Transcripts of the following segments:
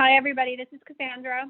Hi, everybody. This is Cassandra.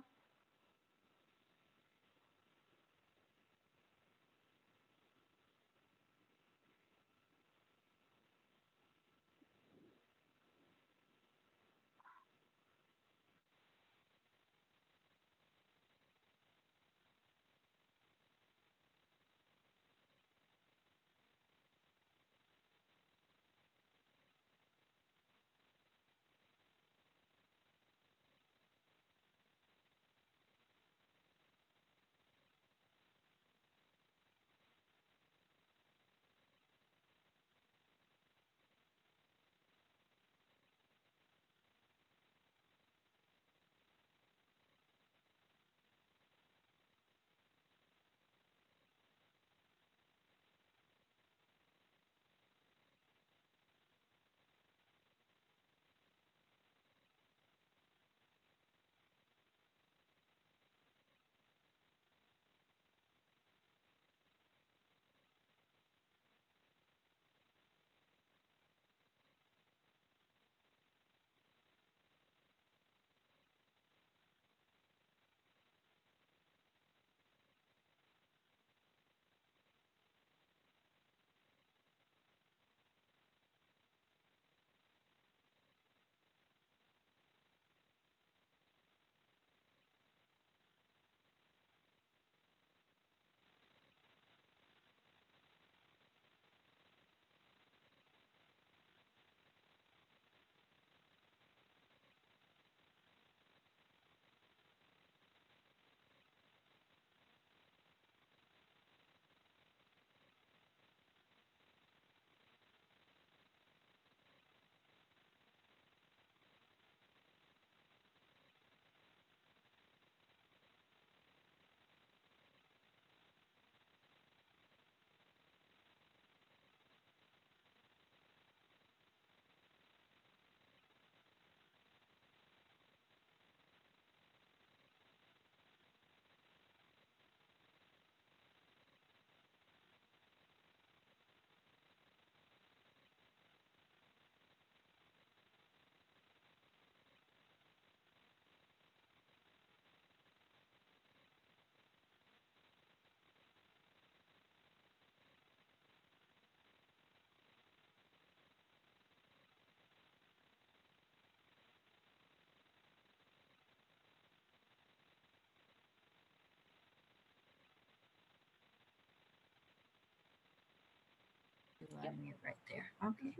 Mute right there. Okay.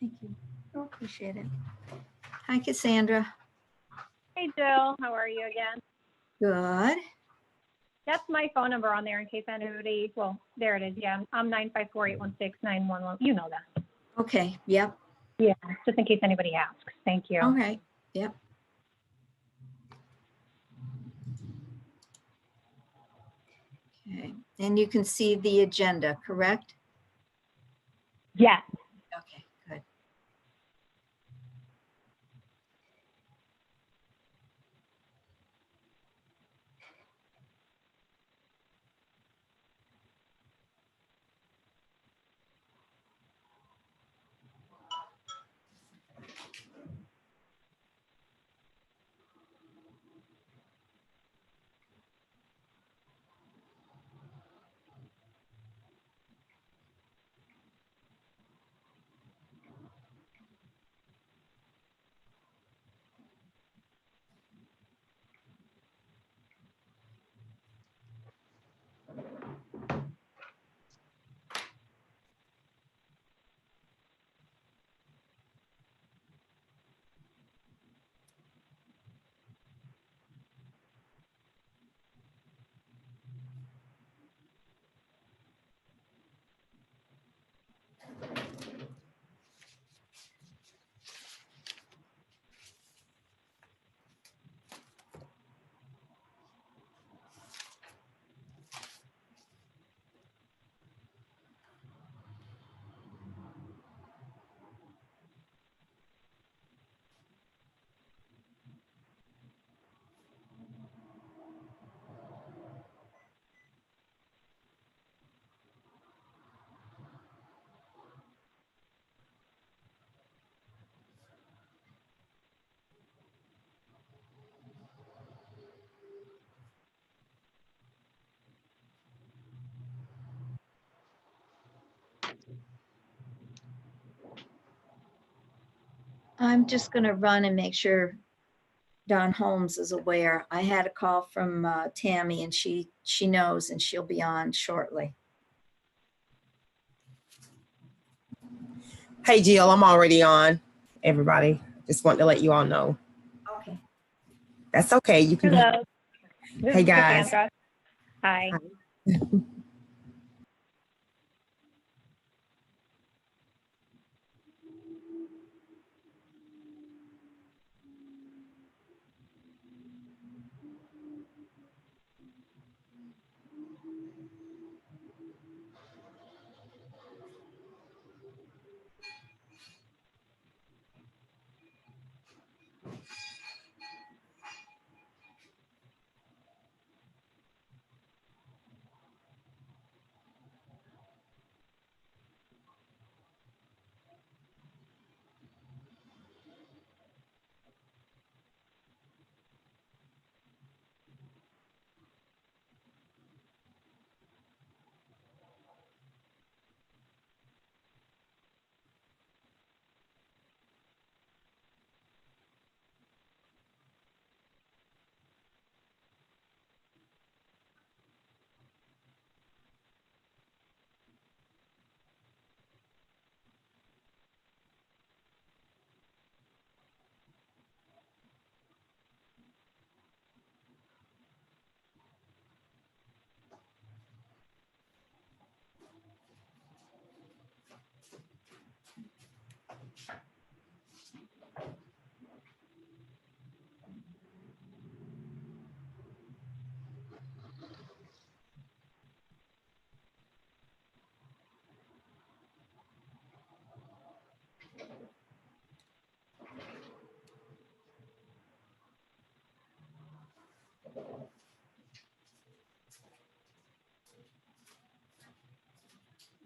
Thank you. I appreciate it. Hi, Cassandra. Hey, Jill. How are you again? Good. That's my phone number on there in case anybody, well, there it is. Yeah, I'm 954-816-911. You know that. Okay. Yep. Yeah, just in case anybody asks. Thank you. All right. Yep. Okay. And you can see the agenda, correct? Yes. Okay, good. I'm just gonna run and make sure Don Holmes is aware. I had a call from Tammy and she knows and she'll be on shortly. Hey, Jill, I'm already on. Everybody, just want to let you all know. Okay. That's okay. You can. Hello. This Hey, is guys. Cassandra. Hi.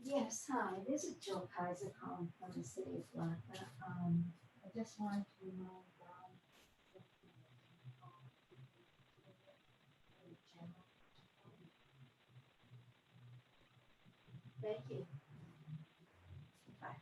Yes, hi, this is Jill Kaiser calling from the city of Palatka. I just wanted to remind Don. Thank you. Bye.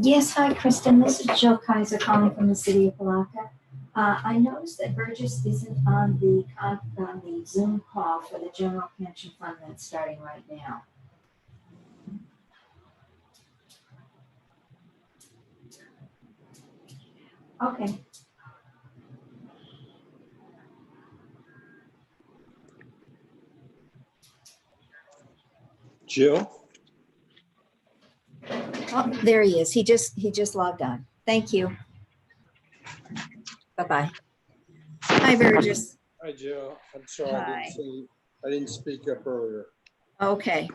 Yes, hi, Kristen. This is Jill Kaiser calling from the city of Palatka. I noticed that Burgess isn't on the Zoom call for the general pension fund that's starting right now. Okay. Jill? Oh, there he is. He just logged on. Thank you. Bye-bye. Hi, Burgess. Hi, Jill. I'm sorry Hi. I didn't speak up earlier. Okay.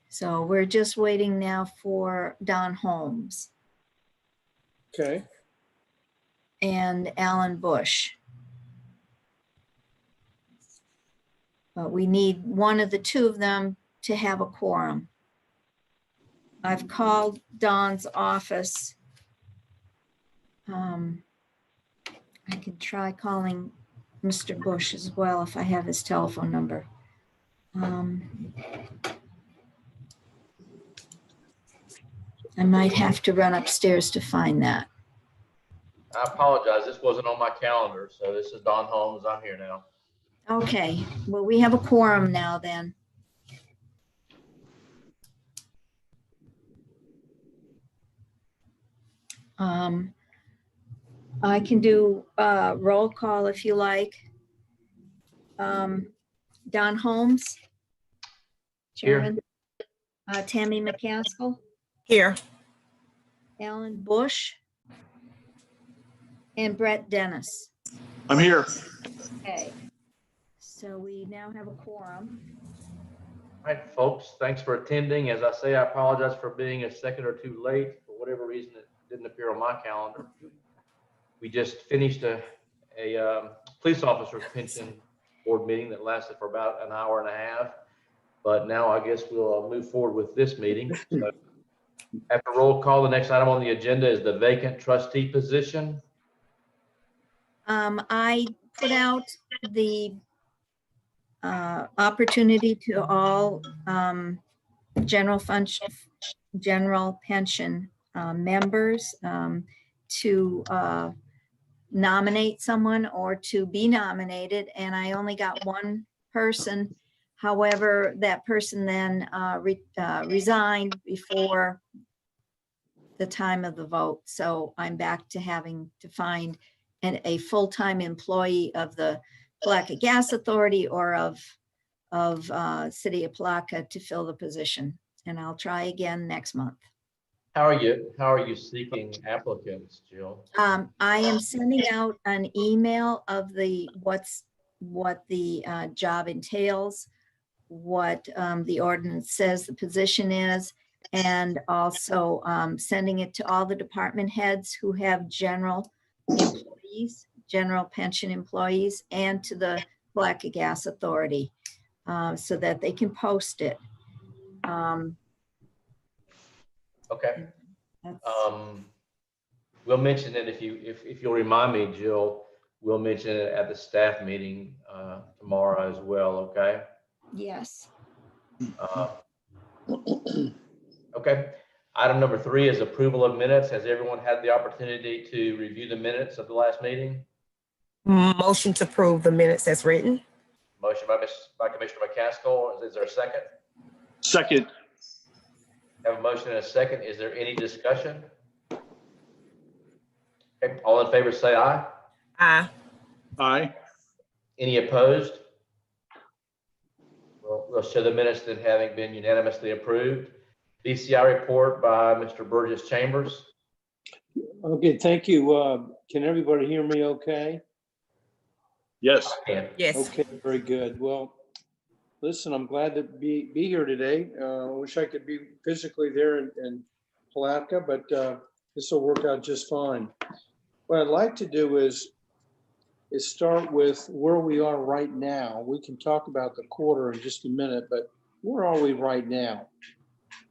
So we're just waiting now for Don Holmes Okay, and Alan Bush. But we need one of the two of them to have a quorum. I've called Don's office. I can try calling Mr. Bush as well if I have his telephone number. I might have to run upstairs to find that. I apologize. This wasn't on my calendar. So this is Don Holmes. I'm here now. Okay, well, we have a quorum now then. I can do roll call if you like. Don Holmes. Here. Chairman. Tammy McCaskill, Here. Alan Bush, and Brett Dennis. I'm here. Okay, so we now have a quorum. All right, folks, thanks for attending. As I say, I apologize for being a second or two late. For whatever reason, it didn't appear on my calendar. We just finished a police officer's pension board meeting that lasted for about an hour and a half. But now I guess we'll move forward with this meeting. So after roll call, the next item on the agenda is the vacant trustee position. I put out the opportunity to all general fund, general pension members to nominate someone or to be nominated, and I only got one person. However, that person then resigned before the time of the vote. So I'm back to having to find a full-time employee of the Palatka Gas Authority or of City of Palatka to fill the position. And I'll try again next month. How are you seeking applicants, Jill? I am sending out an email of what the job entails, what the ordinance says the position is, and also sending it to all the department heads who have general employees, general pension employees, and to the Palatka Gas Authority so that they can post it. Okay. That's- We'll mention it if you'll remind me, Jill, we'll mention it at the staff meeting tomorrow as well, okay? Yes. Okay. Item number 3 is approval of minutes. Has everyone had the opportunity to review the minutes of the last meeting? Motion to approve the minutes as written. Motion by Commissioner McCaskill. Is there a second? Second. Have a motion and a second. Is there any discussion? Okay. All in favor say aye. Aye. Aye. Any opposed? We'll show the minutes that having been unanimously approved. BCI report by Mr. Burgess Chambers. Okay, thank you. Can everybody hear me okay? Yes. And Yes. Okay, very good. Well, listen, I'm glad to be here today. I wish I could be physically there in Palatka, but this will work out just fine. What I'd like to do is start with where we are right now. We can talk about the quarter in just a minute, but where are we right now?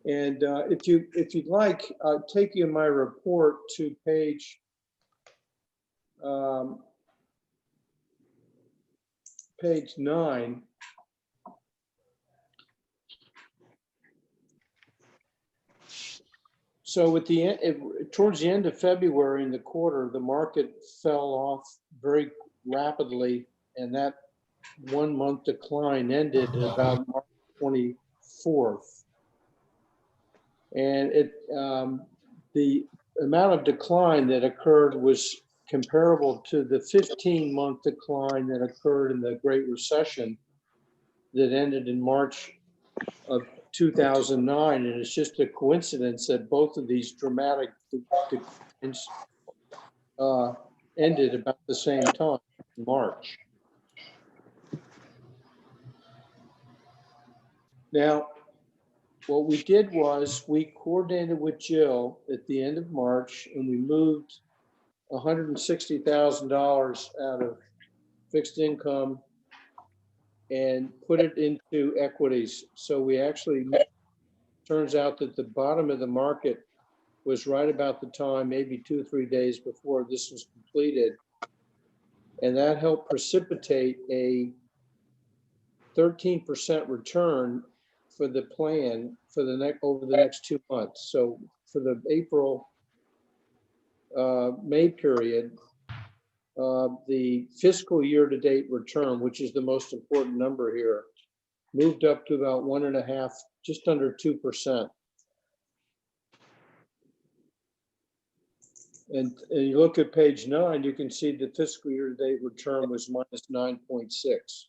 And if you'd like, I'll take you in my report to page 9. So at the end, towards the end of February in the quarter, the market fell off very rapidly, and that 1 month decline ended at about March 24th. And the amount of decline that occurred was comparable to the 15-month decline that occurred in the Great Recession that ended in March of 2009. And it's just a coincidence that both of these dramatic declines ended about the same time, in March. Now, what we did was we coordinated with Jill at the end of March, and we moved $160,000 out of fixed income and put it into equities. So we actually, turns out that the bottom of the market was right about the time, maybe 2 or 3 days before this was completed. And that helped precipitate a 13% return for the plan for over the next 2 months. So for the April, May period, the fiscal year to date return, which is the most important number here, moved up to about 1.5, just under 2%. And you look at page 9, you can see the fiscal year to date return was minus 9.6.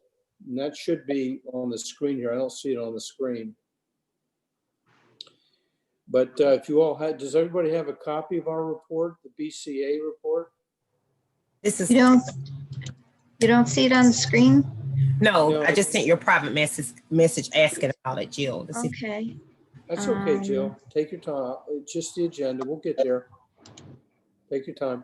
And that should be on the screen here. I don't see it on the screen. But if you all had, does everybody have a copy of our report, the BCA report? This is You don't see it on the screen? no. I just sent you a private message asking about it, Jill. To see. Okay. That's okay, Jill. Take your time. It's just the agenda. We'll get there. Take your time.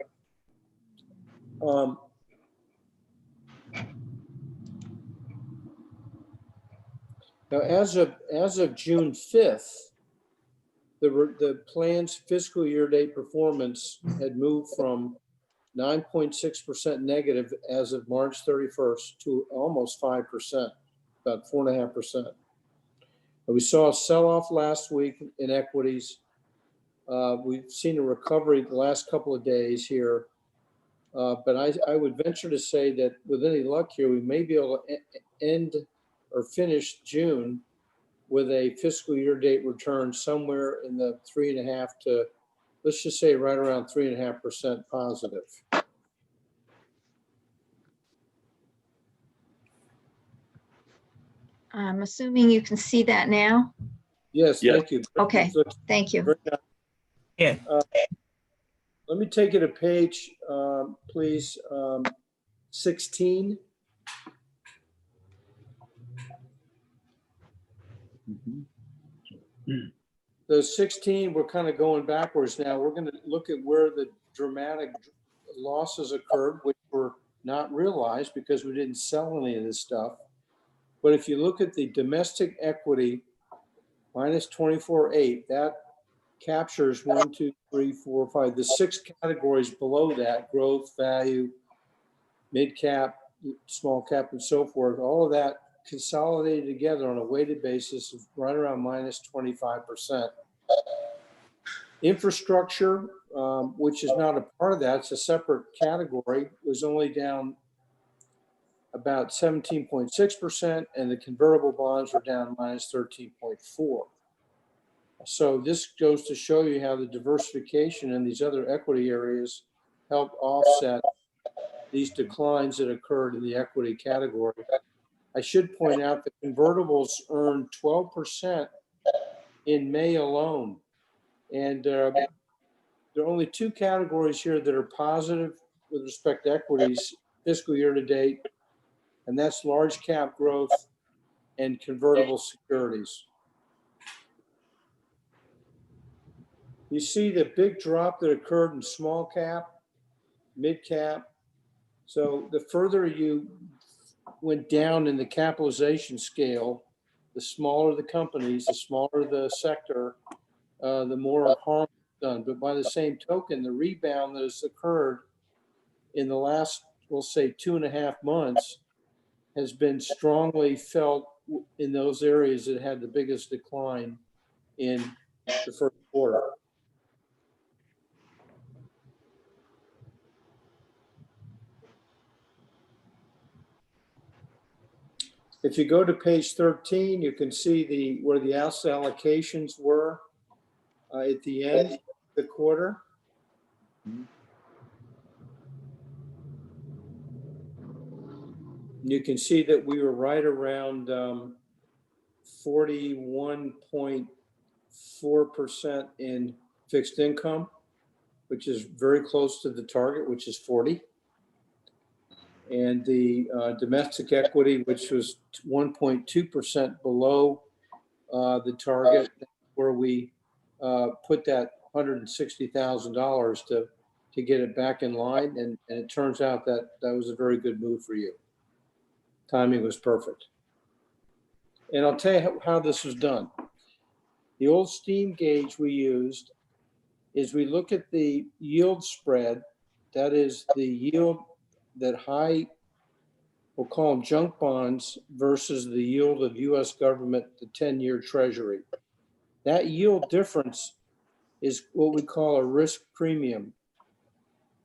Now, as of June 5th, the plan's fiscal year-to-date performance had moved from 9.6% negative as of March 31st to almost 5%, about 4.5%. We saw a sell-off last week in equities. We've seen a recovery the last couple of days here. But I would venture to say that with any luck here, we may be able to end or finish June with a fiscal year date return somewhere in the 3.5 to, let's just say right around 3.5% positive. I'm assuming you can see that now. Yes, Yes. thank you. Okay, thank you. Very nice. Yeah. Let me take it to page, please, 16. The 16, we're kind of going backwards now. We're going to look at where the dramatic losses occurred, which were not realized because we didn't sell any of this stuff. But if you look at the domestic equity minus 24.8, that captures 1, 2, 3, 4, 5, the 6 categories below that: growth, value, mid cap, small cap, and so forth. All of that consolidated together on a weighted basis of right around minus 25%. Infrastructure, which is not a part of that, it's a separate category, was only down about 17.6%, and the convertible bonds were down minus 13.4%. So this goes to show you how the diversification in these other equity areas helped offset these declines that occurred in the equity category. I should point out that convertibles earned 12% in May alone. And there are only 2 categories here that are positive with respect to equities fiscal year to date, and that's large cap growth and convertible securities. You see the big drop that occurred in small cap, mid cap. So the further you went down in the capitalization scale, the smaller the companies, the smaller the sector, the more harm done. But by the same token, the rebound that has occurred in the last, we'll say, 2.5 months has been strongly felt in those areas that had the biggest decline in the first quarter. If you go to page 13, you can see where the asset allocations were at the end of the quarter. You can see that we were right around 41.4% in fixed income, which is very close to the target, which is 40. And the domestic equity, which was 1.2% below the target, where we put that $160,000 to get it back in line. And it turns out that that was a very good move for you. Timing was perfect. And I'll tell you how this was done. The old steam gauge we used is we look at the yield spread, that is the yield that we'll call them junk bonds, versus the yield of US government, the 10-year treasury. That yield difference is what we call a risk premium.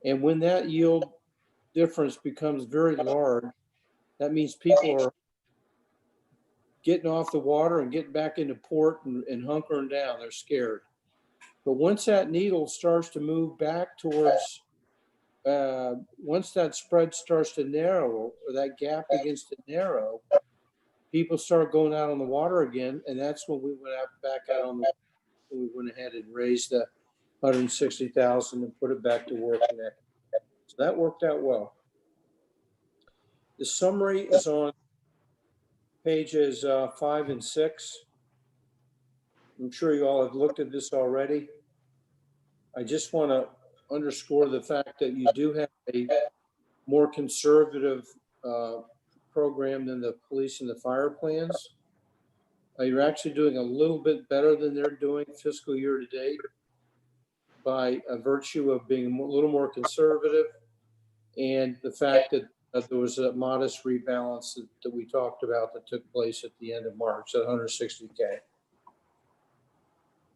And when that yield difference becomes very large, that means people are getting off the water and getting back into port and hunkering down. They're scared. But once that needle starts to move back towards, once that spread starts to narrow, or that gap begins to narrow, people start going out on the water again. And that's when we went back out on the, we went ahead and raised the 160,000 and put it back to work. So that worked out well. The summary is on pages 5 and 6. I'm sure you all have looked at this already. I just want to underscore the fact that you do have a more conservative program than the police and the fire plans. You're actually doing a little bit better than they're doing fiscal year to date by virtue of being a little more conservative, and the fact that there was a modest rebalance that we talked about that took place at the end of March, at 160K.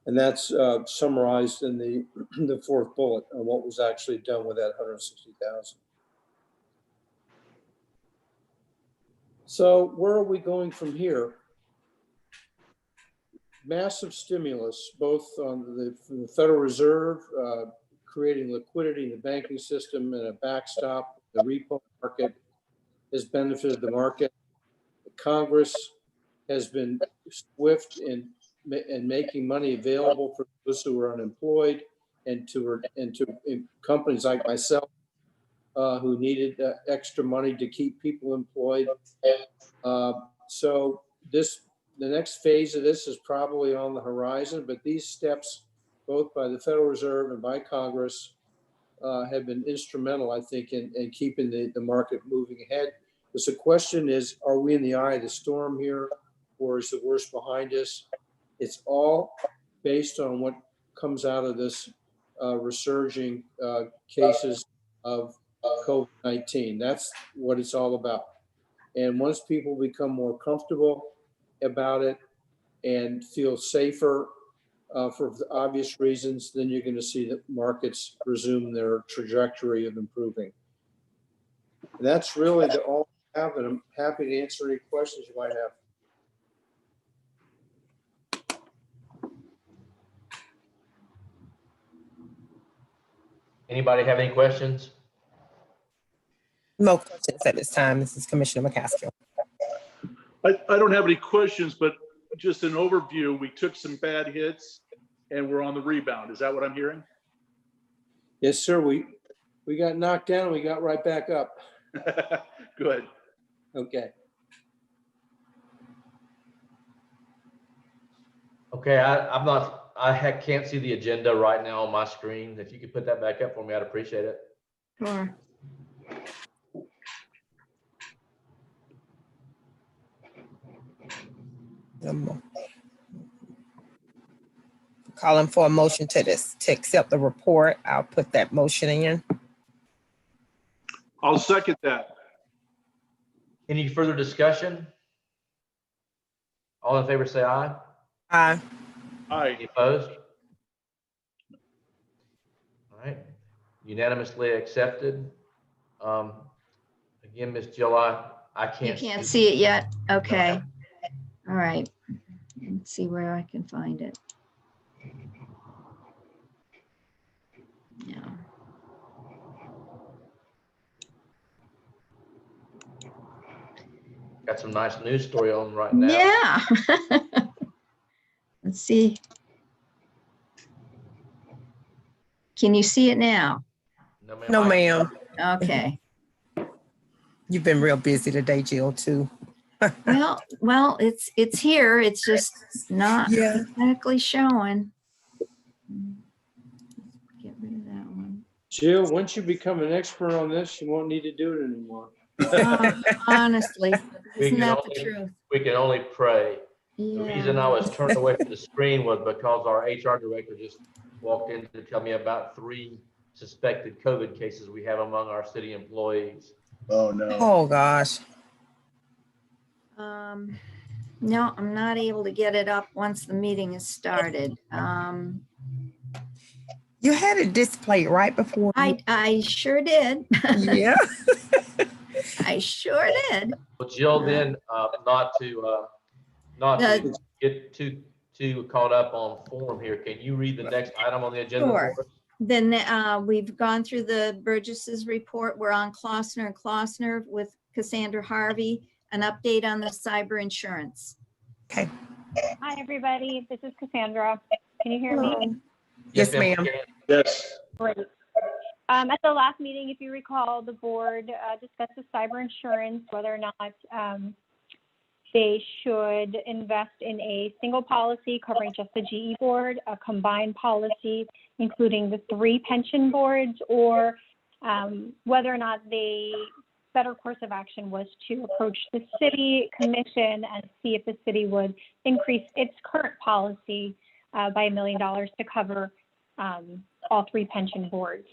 And that's summarized in the fourth bullet on what was actually done with that 160,000. So where are we going from here? Massive stimulus, both on from the Federal Reserve, creating liquidity in the banking system and a backstop. The repo market has benefited the market. The Congress has been swift in making money available for those who are unemployed and to companies like myself who needed extra money to keep people employed. So the next phase of this is probably on the horizon, but these steps, both by the Federal Reserve and by Congress, have been instrumental, I think, in keeping the market moving ahead. So the question is, are we in the eye of the storm here, or is the worst behind us? It's all based on what comes out of this resurging cases of COVID-19. That's what it's all about. And once people become more comfortable about it and feel safer for obvious reasons, then you're going to see that markets resume their trajectory of improving. And that's really all I have, and I'm happy to answer any questions you might have. Anybody have any questions? No questions at this time. This is Commissioner McCaskill. I don't have any questions, but just an overview. We took some bad hits and we're on the rebound. Is that what I'm hearing? Yes, sir. We got knocked down and we got right back up. Good. Okay. Okay, I can't see the agenda right now on my screen. If you could put that back up for me, I'd appreciate it. Sure. Calling for a motion to accept the report. I'll put that motion in. I'll second that. Any further discussion? All in favor, say aye. Aye. Aye. Any opposed? All right, unanimously accepted. Again, Ms. Jill, I You can't. can't see it yet? Okay. All right. Let's see where I can find it. Yeah. Got some nice news story on right now. Yeah. Let's see. Can you see it now? No, ma'am. Okay. You've been real busy today, Jill, too. Well, it's here. It's just not Yeah. exactly showing. Get rid of that one. Jill, once you become an expert on this, you won't need to do it anymore. Honestly, We isn't can that the only- truth? We can only pray. The Yeah. reason I was turned away from the screen was because our HR director just walked in to tell me about 3 suspected COVID cases we have among our city employees. Oh, no. Oh, gosh. No, I'm not able to get it up once the meeting is started. You had it displayed right before. I sure did. Yeah. I sure did. Well, Jill, then not to get too caught up on form here, can you read the next item on the agenda Sure. for us? Then we've gone through the Burgess's report. We're on Klossner and Klossner with Cassandra Harvey, an update on the cyber insurance. Okay. Hi, everybody. This is Cassandra. Can you hear me? Yes, ma'am. Yes. Great. At the last meeting, if you recall, the board discussed the cyber insurance, whether or not they should invest in a single policy covering just the GE board, a combined policy including the 3 pension boards, or whether or not the better course of action was to approach the city commission and see if the city would increase its current policy by $1 million to cover all 3 pension boards.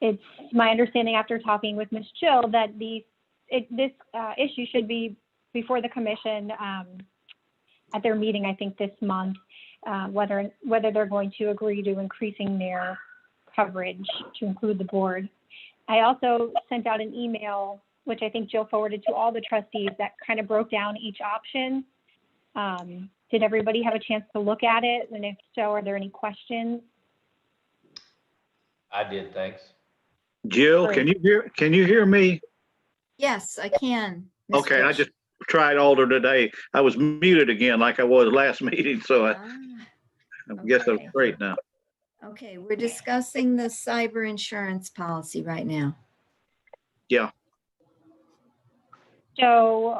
It's my understanding after talking with Ms. Jill that this issue should be before the commission at their meeting, I think this month. whether they're going to agree to increasing their coverage to include the board. I also sent out an email, which I think Jill forwarded to all the trustees, that kind of broke down each option. Did everybody have a chance to look at it? And if so, are there any questions? I did, thanks. Jill, Great. can you hear me? Yes, I can. Ms. Okay, I Bush. just tried Alder today. I was muted again like I was last meeting, so I guess I'm Okay. straight now. Okay, we're discussing the cyber insurance policy right now. Yeah. So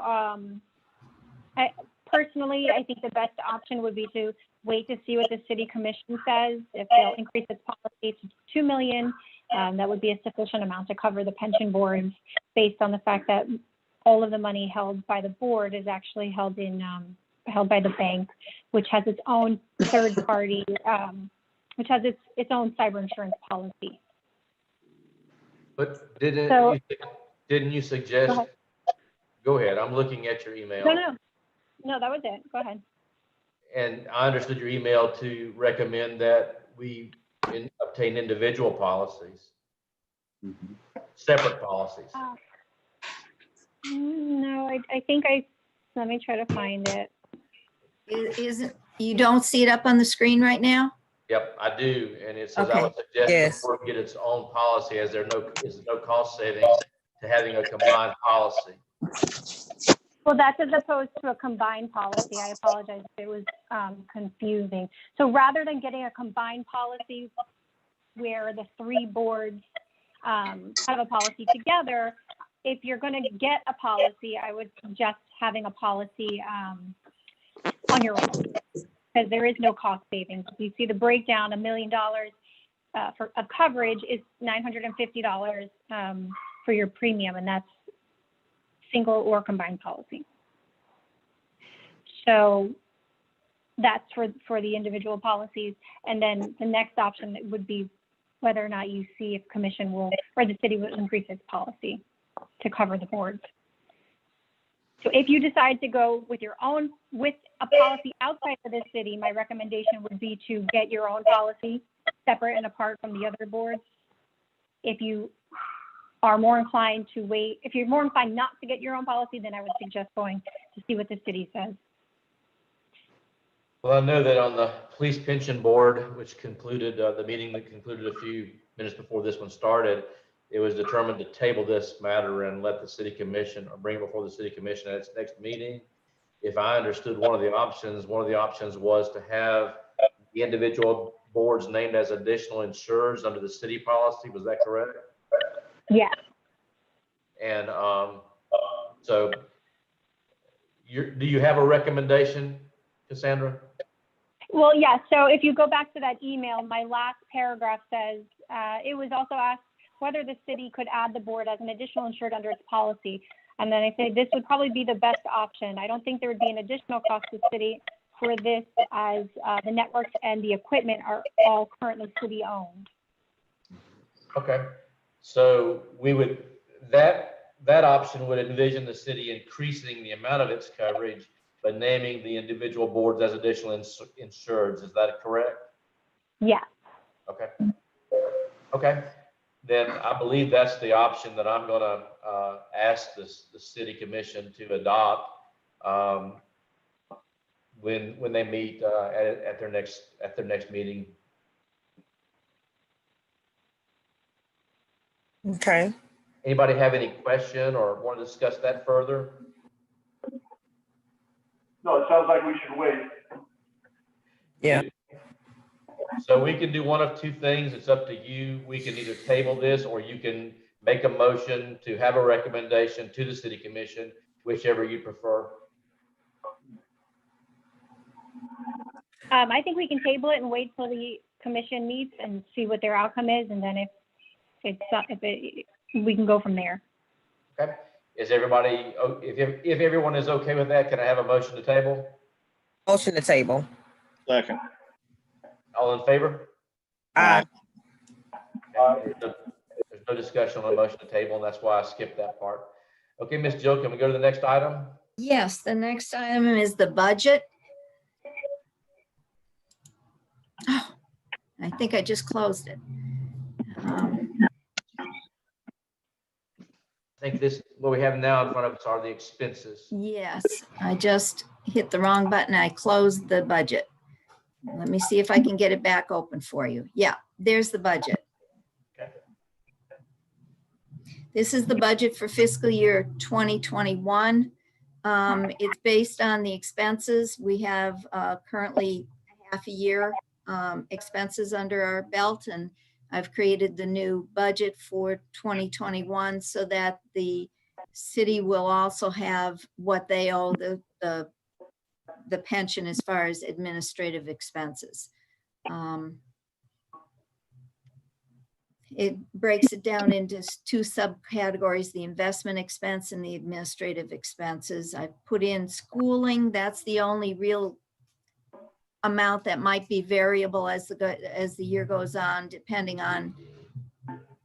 personally, I think the best option would be to wait to see what the city commission says. If they'll increase its policy to 2 million, that would be a sufficient amount to cover the pension boards, based on the fact that all of the money held by the board is actually held by the bank, which has its own third party, which has its own cyber insurance policy. But didn't So- you suggest? Go ahead. Go ahead. I'm looking at your email. No, that was it. Go ahead. And I understood your email to recommend that we obtain individual policies, separate policies. No, I think let me try to find it. You don't see it up on the screen right now? Yep, I do. And it says, I would Okay. suggest Yes. the board get its own policy, as there is no cost savings to having a combined policy. Well, that's as opposed to a combined policy. I apologize if it was confusing. So rather than getting a combined policy where the three boards have a policy together, if you're going to get a policy, I would suggest having a policy on your own, because there is no cost savings. If you see the breakdown, $1 million of coverage is $950 for your premium, and that's single or combined policy. So that's for the individual policies. And then the next option would be whether or not you see if commission will, or the city will increase its policy to cover the boards. So if you decide to go with a policy outside of the city, my recommendation would be to get your own policy separate and apart from the other boards. If you are more inclined to wait, if you're more inclined not to get your own policy, then I would suggest going to see what the city says. Well, I know that on the police pension board, which concluded, the meeting that concluded a few minutes before this one started, it was determined to table this matter and let the city commission, or bring it before the city commission at its next meeting. If I understood one of the options was to have the individual boards named as additional insurers under the city policy. Was that correct? Yes. And so do you have a recommendation, Cassandra? Well, yeah. So if you go back to that email, my last paragraph says, it was also asked whether the city could add the board as an additional insured under its policy. And then I say this would probably be the best option. I don't think there would be an additional cost to the city for this, as the networks and the equipment are all currently city owned. Okay. So we would, that option would envision the city increasing the amount of its coverage, but naming the individual boards as additional insureds. Is that correct? Yes. Okay. Okay. Then I believe that's the option that I'm going to ask the city commission to adopt when they meet at their next meeting. Okay. Anybody have any question or want to discuss that further? No, it sounds like we should wait. Yeah. So we can do one of two things. It's up to you. We can either table this, or you can make a motion to have a recommendation to the city commission, whichever you prefer. I think we can table it and wait till the commission meets and see what their outcome is. And then we can go from there. Okay. Is everybody, if everyone is okay with that, can I have a motion to table? Motion to table. Second. All in favor? Aye. Okay. There's no discussion on the motion to table, and that's why I skipped that part. Okay, Ms. Jill, can we go to the next item? Yes, the next item is the budget. I think I just closed it. I think this, what we have now in front of us are the expenses. Yes, I just hit the wrong button. I closed the budget. Let me see if I can get it back open for you. Yeah, there's the budget. Okay. This is the budget for fiscal year 2021. It's based on the expenses. We have currently half a year expenses under our belt, and I've created the new budget for 2021 so that the city will also have what they owe the pension as far as administrative expenses. It breaks it down into two subcategories, the investment expense and the administrative expenses. I put in schooling. That's the only real amount that might be variable as the year goes on, depending on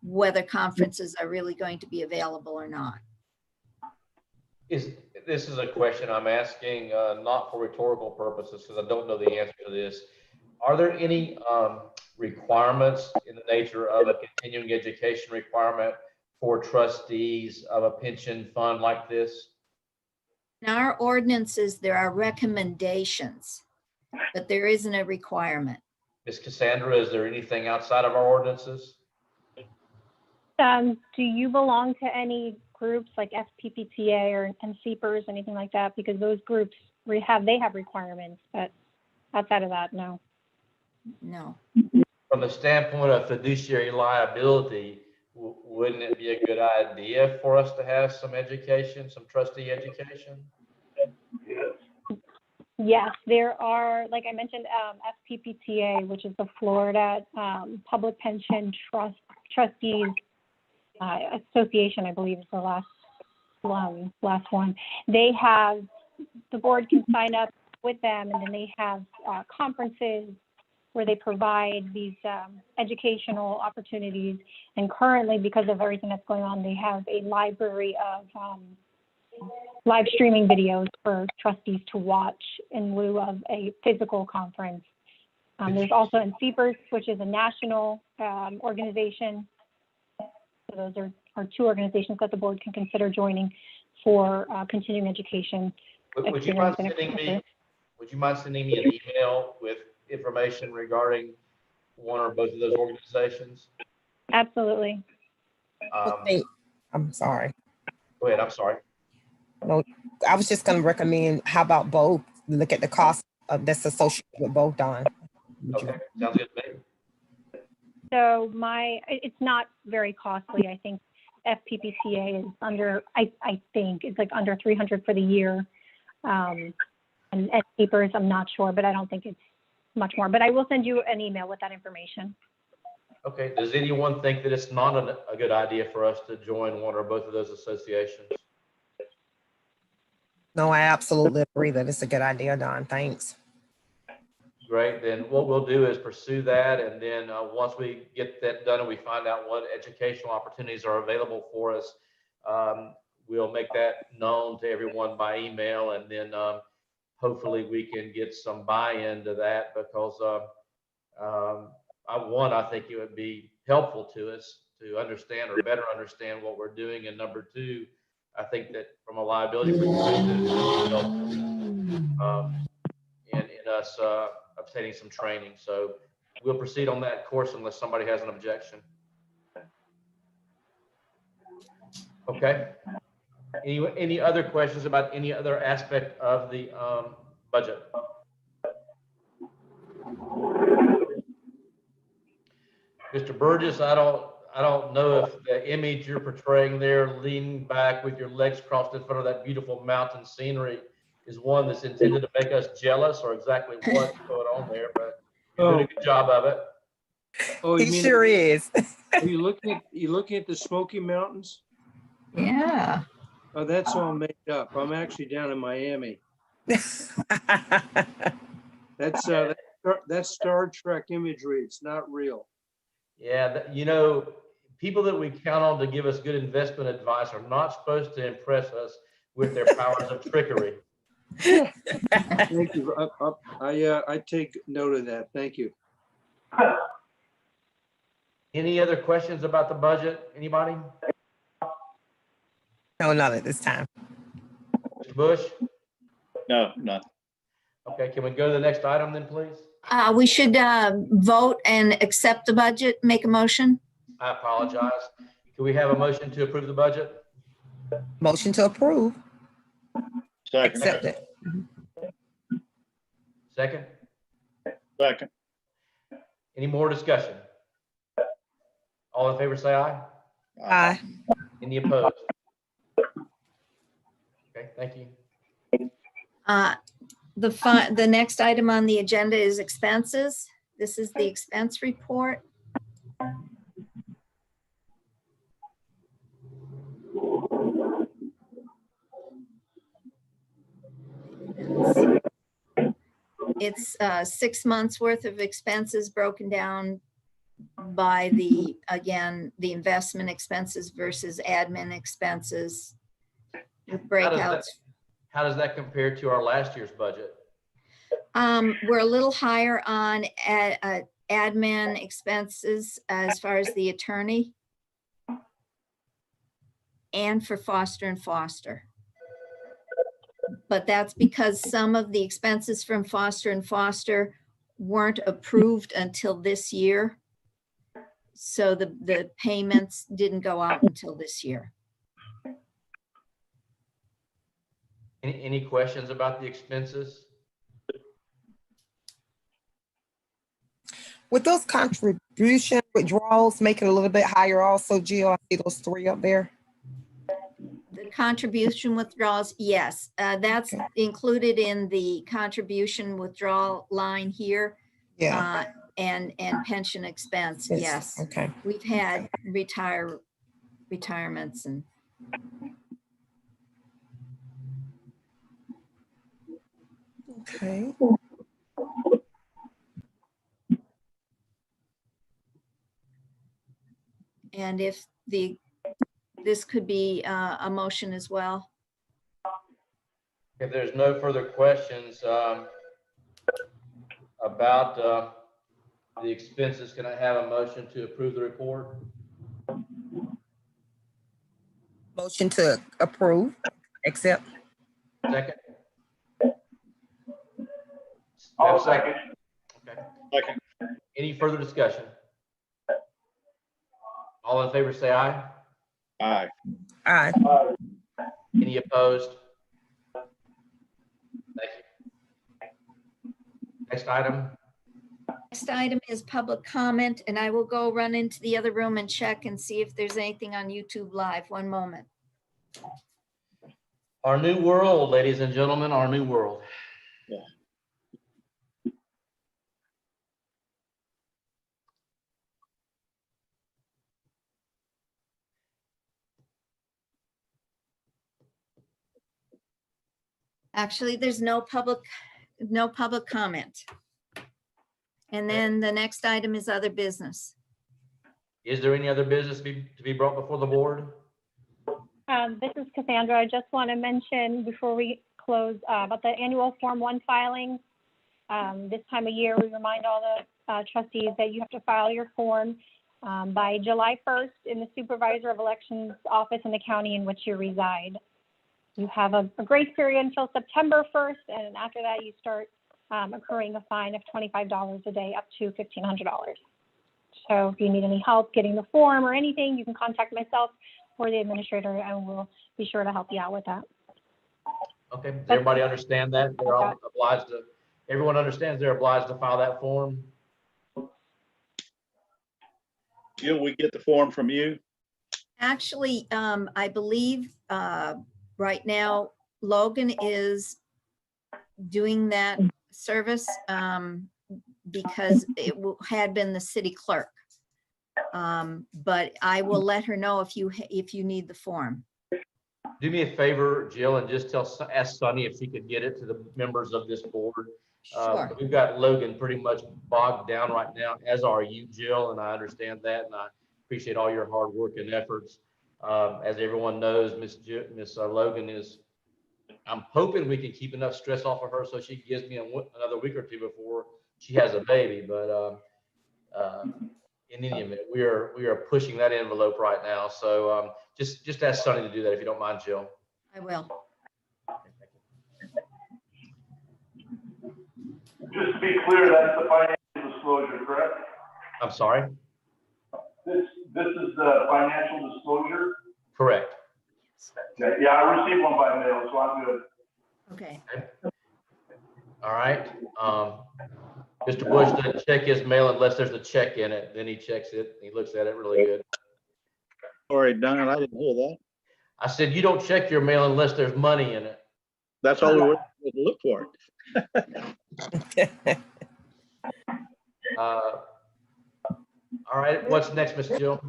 whether conferences are really going to be available or not. This is a question I'm asking, not for rhetorical purposes, because I don't know the answer to this. Are there any requirements in the nature of a continuing education requirement for trustees of a pension fund like this? In our ordinances, there are recommendations, but there isn't a requirement. Ms. Cassandra, is there anything outside of our ordinances? Do you belong to any groups like FPPTA and CPERS, anything like that? Because those groups they have requirements, but outside of that, no. No. From the standpoint of fiduciary liability, wouldn't it be a good idea for us to have some education, some trustee education? Yes, there are, like I mentioned, FPPTA, which is the Florida Public Pension Trustees Association, I believe is the last one. They have, the board can sign up with them, and then they have conferences where they provide these educational opportunities. And currently, because of everything that's going on, they have a library of live streaming videos for trustees to watch in lieu of a physical conference. There's also in CPERS, which is a national organization. So those are two organizations that the board can consider joining for continuing education. Would you mind sending me an email with information regarding one or both of those organizations? Absolutely. I'm sorry. Go ahead, I'm sorry. No, I was just going to recommend, how about both? Look at the cost that's associated with both, Don. Okay, sounds good to me. So it's not very costly. I think FPPCA is under, I think it's like under 300 for the year. And papers, I'm not sure, but I don't think it's much more. But I will send you an email with that information. Okay, does anyone think that it's not a good idea for us to join one or both of those associations? No, I absolutely agree that it's a good idea, Don. Thanks. Great, then what we'll do is pursue that, and then once we get that done and we find out what educational opportunities are available for us, we'll make that known to everyone by email, and then hopefully we can get some buy-in to that, because I think it would be helpful to us to understand or better understand what we're doing, and number two, I think that from a liability perspective, it would be helpful in us obtaining some training. So we'll proceed on that course unless somebody has an objection. Okay. Any other questions about any other aspect of the budget? Mr. Burgess, I don't know if the image you're portraying there, leaning back with your legs crossed in front of that beautiful mountain scenery, is one that's intended to make us jealous, or exactly what's going on there, but you're doing a good job of it. Oh, He sure is. Are you looking at the Smoky Mountains? Yeah. Oh, that's all made up. I'm actually down in Miami. That's Star Trek imagery. It's not real. Yeah, people that we count on to give us good investment advice are not supposed to impress us with their powers of trickery. Thank you. I take note of that. Thank you. Any other questions about the budget? Anybody? No, not at this time. Mr. Bush? No, nothing. Okay, can we go to the next item then, please? We should vote and accept the budget, make a motion. I apologize. Can we have a motion to approve the budget? Motion to approve, Second, accept it. Second? second, Any more discussion? All in favor, say aye. Aye. Any opposed? Okay, thank you. The next item on the agenda is expenses. This is the expense report. It's 6 months worth of expenses broken down by the investment expenses versus admin expenses with breakouts. How does that compare to our last year's budget? We're a little higher on admin expenses as far as the attorney and for Foster and Foster. But that's because some of the expenses from Foster and Foster weren't approved until this year. So the payments didn't go out until this year. Any questions about the expenses? With those contribution withdrawals making it a little bit higher also, Jill, I see those 3 up there. The contribution withdrawals, yes, that's Okay. included in the contribution withdrawal line here. Yeah. And pension expense, yes. Okay. We've had retirements and Okay. and if this could be a motion as well. If there's no further questions about the expenses, can I have a motion to approve the report? Motion to approve, accept. Second? I'll second. Okay. second, Any further discussion? All in favor, say aye. aye. Aye. Any opposed? Thank you. Next item. Next item is public comment, and I will go run into the other room and check and see if there's anything on YouTube Live. One moment. Our new world, ladies and gentlemen, our new world. Yeah. Actually, there's no public comment. And then the next item is other business. Is there any other business to be brought before the board? This is Cassandra. I just want to mention before we close about the annual Form 1 filing. This time of year, we remind all the trustees that you have to file your form by July 1st in the Supervisor of Elections office in the county in which you reside. You have a grace period until September 1st, and after that, you start accruing a fine of $25 a day up to $1,500. So if you need any help getting the form or anything, you can contact myself or the administrator, and we'll be sure to help you out with that. Okay, does everybody understand that? They're all obliged to, everyone understands they're obliged to file that form? Jill, we get the form from you? Actually, I believe right now Logan is doing that service because it had been the city clerk. But I will let her know if you need the form. Do me a favor, Jill, and just ask Sunny if she could get it to the members of this board. Sure. We've got Logan pretty much bogged down right now, as are you, Jill, and I understand that, and I appreciate all your hard work and efforts. As everyone knows, Miss Logan is, I'm hoping we can keep enough stress off of her so she gives me another week or two before she has a baby, but in any event, we are pushing that envelope right now. So just ask Sonny to do that if you don't mind, Jill. I will. Just to be clear, that's the financial disclosure, correct? I'm sorry. This is the financial disclosure? Correct. Yeah, I received one by mail, so I'm good. Okay. All right. Mr. Bush doesn't check his mail unless there's a check in it. Then he checks it. He looks at it really good. Sorry, Don, I didn't hear that. I said, you don't check your mail unless there's money in it. That's all we were to look for. All right. What's next, Miss Jill?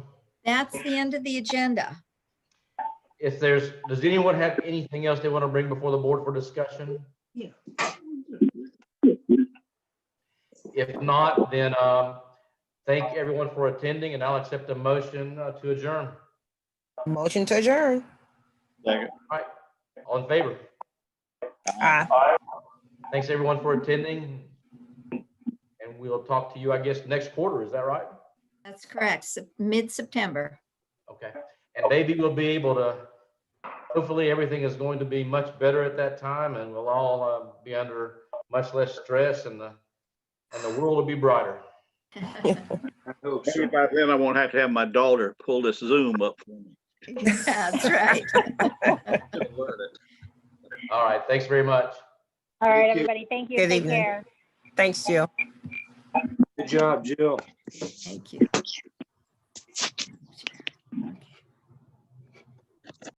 That's the end of the agenda. Does anyone have anything else they want to bring before the board for discussion? Yeah. If not, then thank everyone for attending, and I'll accept a motion to adjourn. Motion to adjourn. Second. All right. All in favor? Aye. Thanks everyone for attending. And we'll talk to you, I guess, next quarter. Is that right? That's correct. Mid-September. Okay. And maybe we'll be able to, hopefully everything is going to be much better at that time, and we'll all be under much less stress, and the world will be brighter. I hope so. Maybe by then I won't have to have my daughter pull this Zoom up for me. That's right. All right. Thanks very much. All right, Thank you. everybody. Thank you. Good Take evening. care. Thanks, Jill. Good job, Jill. Thank you.